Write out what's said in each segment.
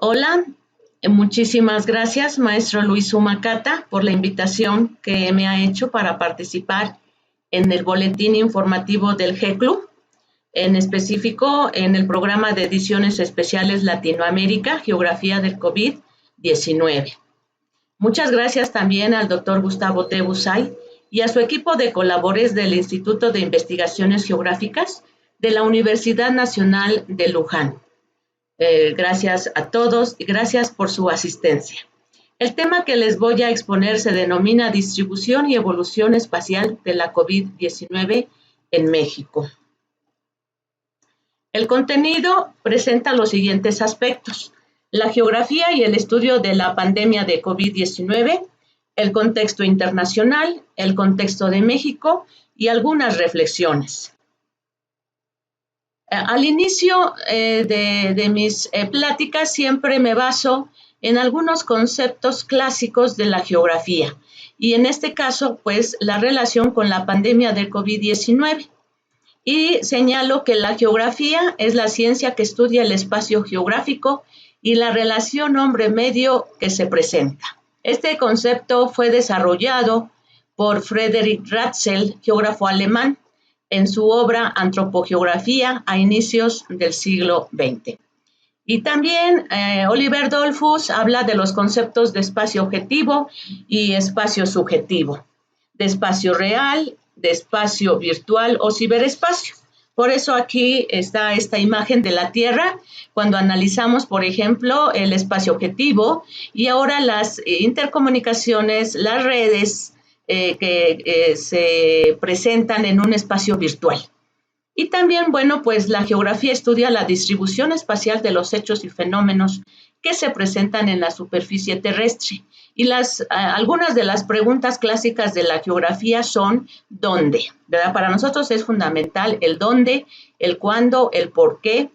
Hola, muchísimas gracias, maestro Luis Humacata, por la invitación que me ha hecho para participar en el boletín informativo del GECLU, en específico en el programa de ediciones especiales Latinoamérica, Geografía del COVID-19. Muchas gracias también al doctor Gustavo T. Busay y a su equipo de colaboradores del Instituto de Investigaciones Geográficas de la Universidad Nacional de Luján. Gracias a todos y gracias por su asistencia. El tema que les voy a exponer se denomina Distribución y Evolución Espacial de la COVID-19 en México. El contenido presenta los siguientes aspectos: la geografía y el estudio de la pandemia de COVID-19, el contexto internacional, el contexto de México y algunas reflexiones. Al inicio de mis pláticas siempre me baso en algunos conceptos clásicos de la geografía y en este caso pues la relación con la pandemia de COVID-19, y señalo que la geografía es la ciencia que estudia el espacio geográfico y la relación hombre-medio que se presenta. Este concepto fue desarrollado por Friedrich Ratzel, geógrafo alemán, en su obra Antropogeografía a inicios del siglo XX. Y también Oliver Dollfuss habla de los conceptos de espacio objetivo y espacio subjetivo, de espacio real, de espacio virtual o ciberespacio. Por eso aquí está esta imagen de la Tierra cuando analizamos, por ejemplo, el espacio objetivo y ahora las intercomunicaciones, las redes, que se presentan en un espacio virtual. Y también, bueno, pues la geografía estudia la distribución espacial de los hechos y fenómenos que se presentan en la superficie terrestre. Y algunas de las preguntas clásicas de la geografía son ¿dónde? ¿Verdad? Para nosotros es fundamental el dónde, el cuándo, el por qué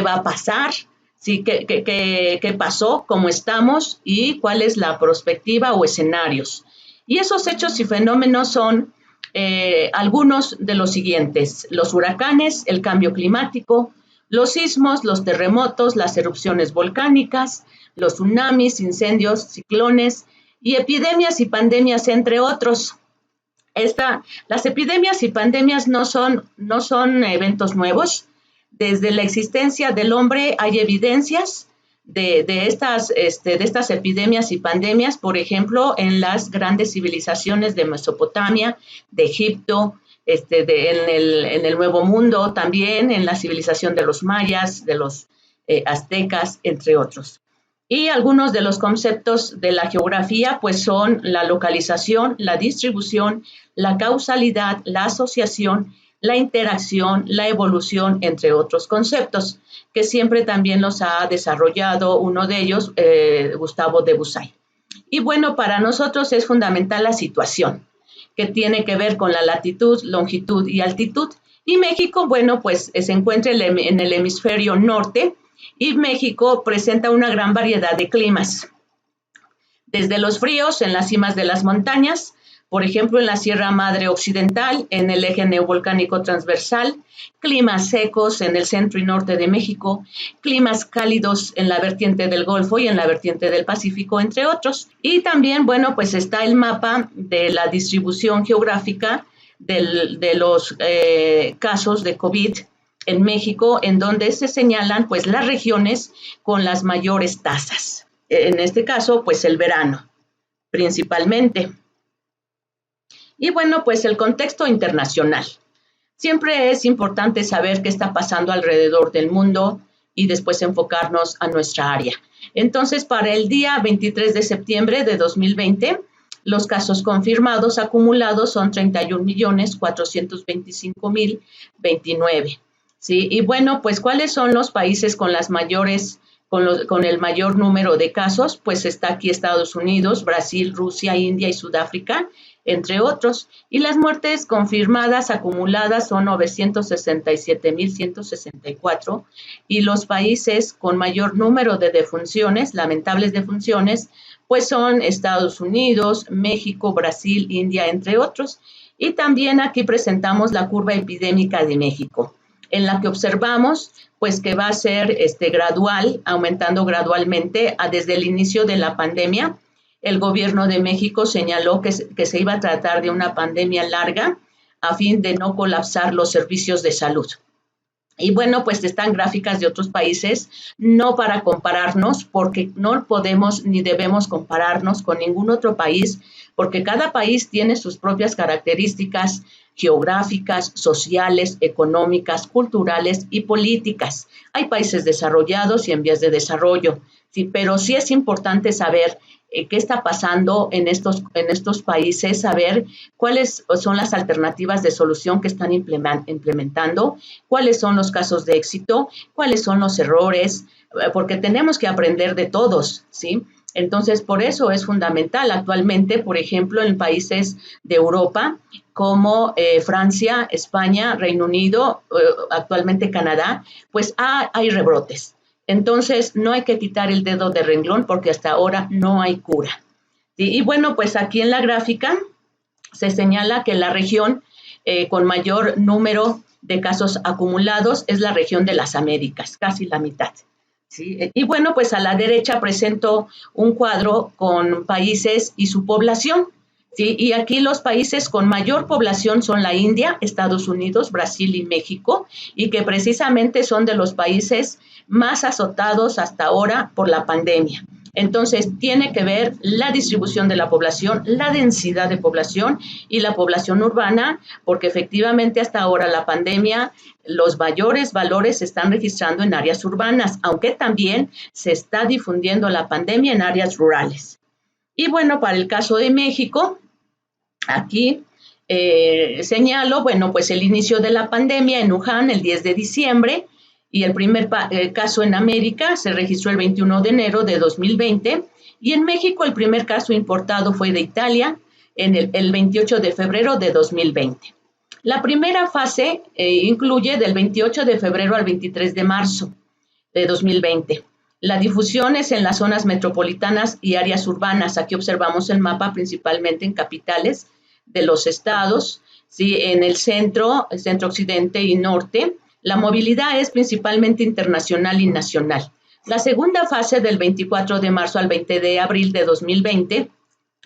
va a pasar, ¿sí? ¿Qué pasó? ¿Cómo estamos? Y cuál es la perspectiva o escenarios. Y esos hechos y fenómenos son algunos de los siguientes: los huracanes, el cambio climático, los sismos, los terremotos, las erupciones volcánicas, los tsunamis, incendios, ciclones y epidemias y pandemias, entre otros. Las epidemias y pandemias no son eventos nuevos. Desde la existencia del hombre hay evidencias de estas epidemias y pandemias, por ejemplo, en las grandes civilizaciones de Mesopotamia, de Egipto, en el Nuevo Mundo, también en la civilización de los mayas, de los aztecas, entre otros. Y algunos de los conceptos de la geografía pues son la localización, la distribución, la causalidad, la asociación, la interacción, la evolución, entre otros conceptos, que siempre también los ha desarrollado uno de ellos, Gustavo de Busay. Y bueno, para nosotros es fundamental la situación, que tiene que ver con la latitud, longitud y altitud. Y México, bueno, pues se encuentra en el hemisferio norte y México presenta una gran variedad de climas. Desde los fríos en las cimas de las montañas, por ejemplo, en la Sierra Madre Occidental, en el eje neovolcánico transversal, climas secos en el centro y norte de México, climas cálidos en la vertiente del Golfo y en la vertiente del Pacífico, entre otros. Y también, bueno, pues está el mapa de la distribución geográfica de los casos de COVID en México, en donde se señalan pues las regiones con las mayores tasas. En este caso, pues el verano, principalmente. Y bueno, pues el contexto internacional. Siempre es importante saber qué está pasando alrededor del mundo y después enfocarnos a nuestra área. Entonces, para el día 23 de septiembre de 2020, los casos confirmados acumulados son 31.425.029. ¿Sí? Y bueno, pues ¿cuáles son los países con las mayores, con el mayor número de casos? Pues está aquí Estados Unidos, Brasil, Rusia, India y Sudáfrica, entre otros. Y las muertes confirmadas acumuladas son 967.164, y los países con mayor número de defunciones, lamentables defunciones, pues son Estados Unidos, México, Brasil, India, entre otros. Y también aquí presentamos la curva epidémica de México. en la que observamos pues que va a ser gradual, aumentando gradualmente desde el inicio de la pandemia. El gobierno de México señaló que se iba a tratar de una pandemia larga a fin de no colapsar los servicios de salud. Y bueno, pues están gráficas de otros países, no para compararnos, porque no podemos ni debemos compararnos con ningún otro país, porque cada país tiene sus propias características geográficas, sociales, económicas, culturales y políticas. Hay países desarrollados y en vías de desarrollo, sí, pero sí es importante saber qué está pasando en estos países, saber cuáles son las alternativas de solución que están implementando, cuáles son los casos de éxito, cuáles son los errores, porque tenemos que aprender de todos, ¿sí? Entonces, por eso es fundamental. Actualmente, por ejemplo, en países de Europa como Francia, España, Reino Unido, actualmente Canadá, pues hay rebrotes. Entonces, no hay que quitar el dedo de renglón porque hasta ahora no hay cura. ¿Sí? Y bueno, pues aquí en la gráfica se señala que la región con mayor número de casos acumulados es la región de las Américas, casi la mitad. ¿Sí? Y bueno, pues a la derecha presento un cuadro con países y su población. ¿Sí? Y aquí los países con mayor población son la India, Estados Unidos, Brasil y México, y que precisamente son de los países más azotados hasta ahora por la pandemia. Entonces, tiene que ver la distribución de la población, la densidad de población y la población urbana, porque efectivamente hasta ahora la pandemia, los mayores valores se están registrando en áreas urbanas, aunque también se está difundiendo la pandemia en áreas rurales. Y bueno, para el caso de México, aquí señalo, bueno, pues el inicio de la pandemia en Wuhan el 10 de diciembre y el primer caso en América se registró el 21 de enero de 2020 y en México el primer caso importado fue de Italia en el 28 de febrero de 2020. La primera fase incluye del 28 de febrero al 23 de marzo de 2020. La difusión es en las zonas metropolitanas y áreas urbanas. Aquí observamos el mapa principalmente en capitales de los estados, ¿sí? En el centro occidente y norte. La movilidad es principalmente internacional y nacional. La segunda fase del 24 de marzo al 20 de abril de 2020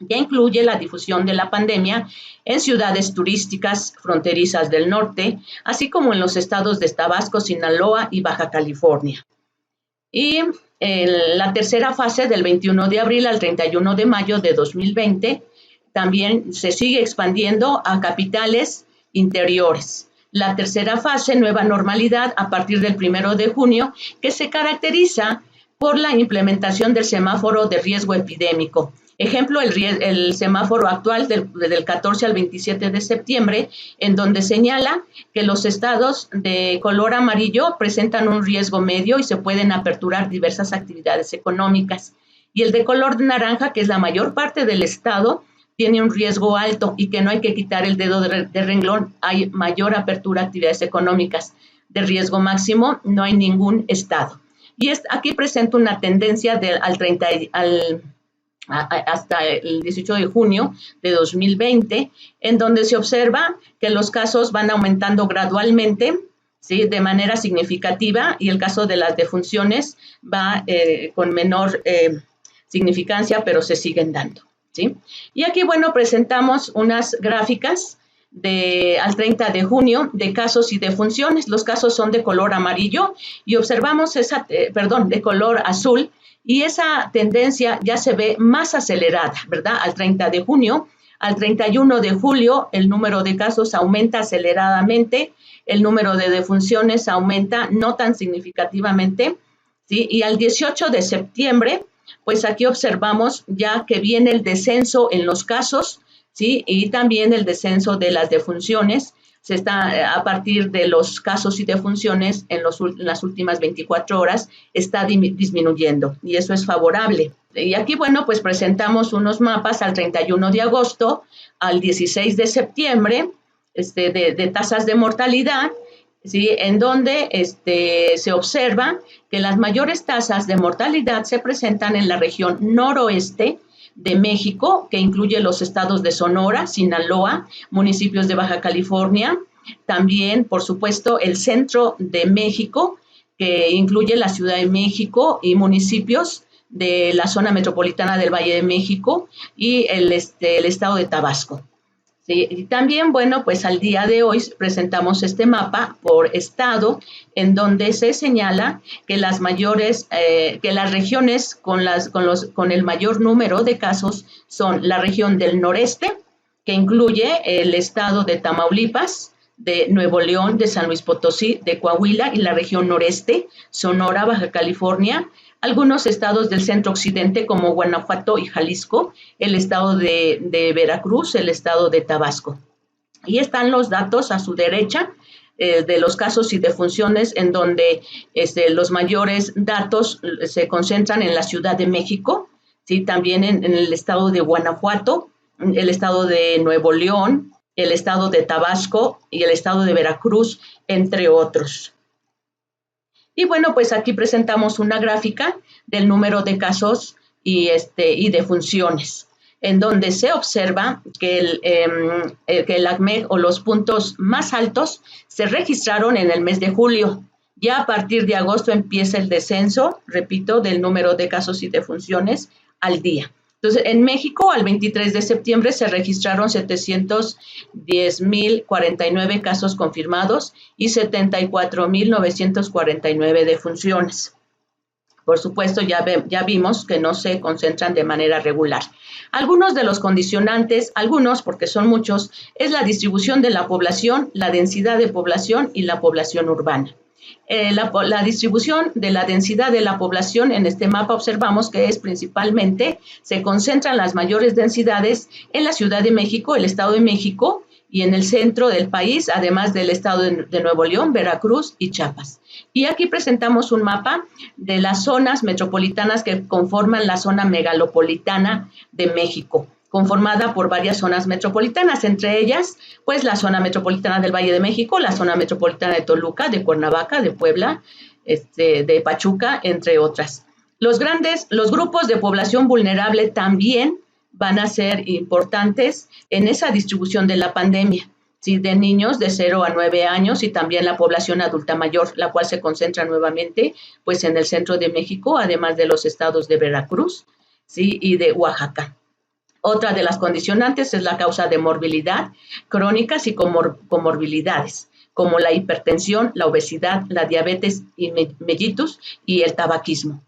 ya incluye la difusión de la pandemia en ciudades turísticas fronterizas del norte, así como en los estados de Tabasco, Sinaloa y Baja California. Y la tercera fase del 21 de abril al 31 de mayo de 2020 también se sigue expandiendo a capitales interiores. La tercera fase, nueva normalidad, a partir del 1 de junio, que se caracteriza por la implementación del semáforo de riesgo epidémico. Ejemplo, el semáforo actual del 14 al 27 de septiembre, en donde señala que los estados de color amarillo presentan un riesgo medio y se pueden aperturar diversas actividades económicas. Y el de color naranja, que es la mayor parte del estado, tiene un riesgo alto y que no hay que quitar el dedo de renglón. Hay mayor apertura a actividades económicas. De riesgo máximo no hay ningún estado. Y aquí presento una tendencia hasta el 18 de junio de 2020, en donde se observa que los casos van aumentando gradualmente, ¿sí? De manera significativa, y el caso de las defunciones va con menor significancia, pero se siguen dando, ¿sí? Y aquí, bueno, presentamos unas gráficas al 30 de junio de casos y defunciones. Los casos son de color amarillo y observamos de color azul, y esa tendencia ya se ve más acelerada, ¿verdad? Al 30 de junio, al 31 de julio, el número de casos aumenta aceleradamente, el número de defunciones aumenta no tan significativamente, ¿sí? Y al 18 de septiembre, pues aquí observamos ya que viene el descenso en los casos, ¿sí? Y también el descenso de las defunciones. Se está, a partir de los casos y defunciones en las últimas 24 horas, está disminuyendo y eso es favorable. Y aquí, bueno, pues presentamos unos mapas al 31 de agosto, al 16 de septiembre, de tasas de mortalidad, ¿sí? En donde se observa que las mayores tasas de mortalidad se presentan en la región noroeste de México, que incluye los estados de Sonora, Sinaloa, municipios de Baja California, También, por supuesto, el centro de México, que incluye la Ciudad de México y municipios de la zona metropolitana del Valle de México y el estado de Tabasco. Sí, y también, bueno, pues al día de hoy presentamos este mapa por estado en donde se señala que las regiones con el mayor número de casos son la región del noreste, que incluye el estado de Tamaulipas, de Nuevo León, de San Luis Potosí, de Coahuila y la región noreste, Sonora, Baja California, algunos estados del centro occidente como Guanajuato y Jalisco, el estado de Veracruz, el estado de Tabasco. Y están los datos a su derecha de los casos y defunciones en donde los mayores datos se concentran en la Ciudad de México, ¿sí? También en el estado de Guanajuato, el estado de Nuevo León, el estado de Tabasco y el estado de Veracruz, entre otros. Y bueno, pues aquí presentamos una gráfica del número de casos y defunciones, en donde se observa que el ACMEG o los puntos más altos se registraron en el mes de julio. Ya a partir de agosto empieza el descenso, repito, del número de casos y defunciones al día. Entonces, en México, al 23 de septiembre se registraron 710,049 casos confirmados y 74,949 defunciones. Por supuesto, ya vimos que no se concentran de manera regular. Algunos de los condicionantes, algunos porque son muchos, es la distribución de la población, la densidad de población y la población urbana. La distribución de la densidad de la población en este mapa observamos que es principalmente, se concentran las mayores densidades en la Ciudad de México, el Estado de México y en el centro del país, además del estado de Nuevo León, Veracruz y Chiapas. Y aquí presentamos un mapa de las zonas metropolitanas que conforman la zona megalopolitana de México, conformada por varias zonas metropolitanas, entre ellas, pues la zona metropolitana del Valle de México, la zona metropolitana de Toluca, de Cuernavaca, de Puebla, de Pachuca, entre otras. Los grupos de población vulnerable también van a ser importantes en esa distribución de la pandemia, ¿sí? De niños de 0 a 9 años y también la población adulta mayor, la cual se concentra nuevamente pues, en el centro de México, además de los estados de Veracruz, ¿sí? Y de Oaxaca. Otra de las condicionantes es la causa de morbilidad crónicas y comorbilidades, como la hipertensión, la obesidad, la diabetes y mellitus y el tabaquismo.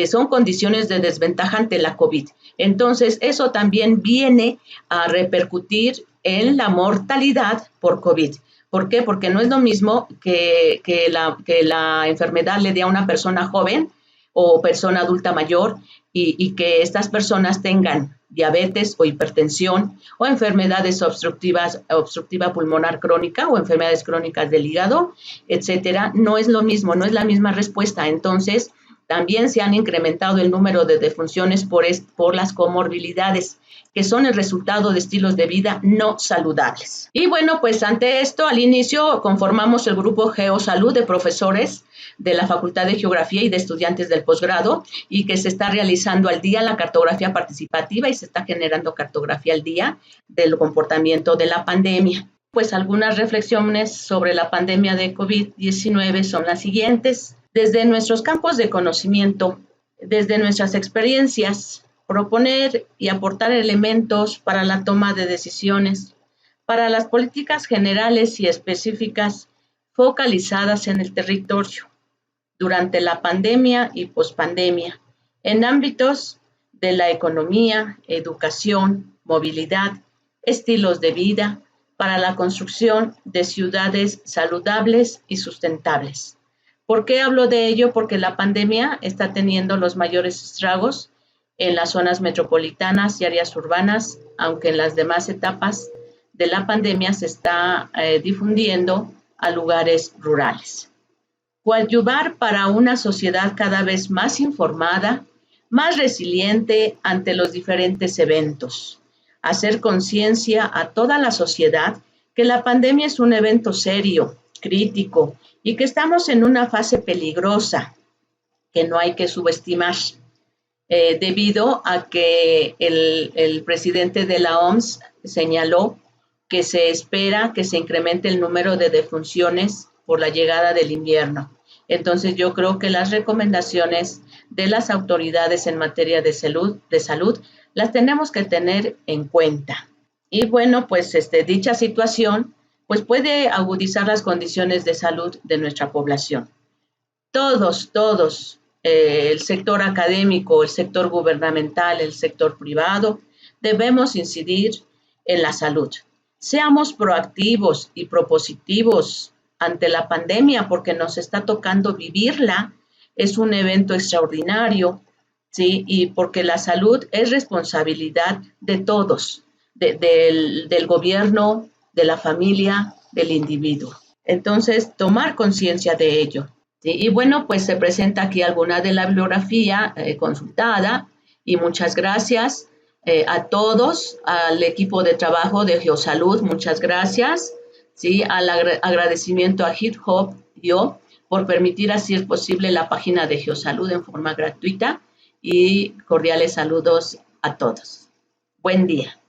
Son condiciones de desventaja ante la COVID. Entonces, eso también viene a repercutir en la mortalidad por COVID. ¿Por qué? Porque no es lo mismo que la enfermedad le dé a una persona joven o persona adulta mayor y que estas personas tengan diabetes o hipertensión o enfermedades obstructiva pulmonar crónica o enfermedades crónicas del hígado, etcétera. No es lo mismo, no es la misma respuesta. Entonces, también se han incrementado el número de defunciones por las comorbilidades, que son el resultado de estilos de vida no saludables. Y bueno, pues ante esto, al inicio conformamos el grupo Geosalud de profesores de la Facultad de Geografía y de estudiantes del posgrado y que se está realizando al día la cartografía participativa y se está generando cartografía al día del comportamiento de la pandemia. Pues algunas reflexiones sobre la pandemia de COVID-19 son las siguientes. Desde nuestros campos de conocimiento, desde nuestras experiencias, proponer y aportar elementos para la toma de decisiones, para las políticas generales y específicas focalizadas en el territorio, durante la pandemia y pospandemia, en ámbitos de la economía, educación, movilidad, estilos de vida, para la construcción de ciudades saludables y sustentables. ¿Por qué hablo de ello? Porque la pandemia está teniendo los mayores estragos en las zonas metropolitanas y áreas urbanas, aunque en las demás etapas de la pandemia se está difundiendo a lugares rurales. Coadyuvar para una sociedad cada vez más informada, más resiliente ante los diferentes eventos. Hacer conciencia a toda la sociedad que la pandemia es un evento serio, crítico, y que estamos en una fase peligrosa que no hay que subestimar, debido a que el presidente de la OMS señaló que se espera que se incremente el número de defunciones por la llegada del invierno. Entonces yo creo que las recomendaciones de las autoridades en materia de salud las tenemos que tener en cuenta. Y bueno, pues dicha situación pues puede agudizar las condiciones de salud de nuestra población. Todos, el sector académico, el sector gubernamental, el sector privado, debemos incidir en la salud. Seamos proactivos y propositivos ante la pandemia porque nos está tocando vivirla. Es un evento extraordinario, ¿sí? Y porque la salud es responsabilidad de todos, del gobierno, de la familia, del individuo. Entonces, tomar conciencia de ello. ¿Sí? Y bueno, pues se presenta aquí alguna de la bibliografía consultada y muchas gracias a todos, al equipo de trabajo de Geosalud, muchas gracias, ¿sí? Al agradecimiento a HitHub por permitir hacer posible la página de Geosalud en forma gratuita y cordiales saludos a todos. Buen día.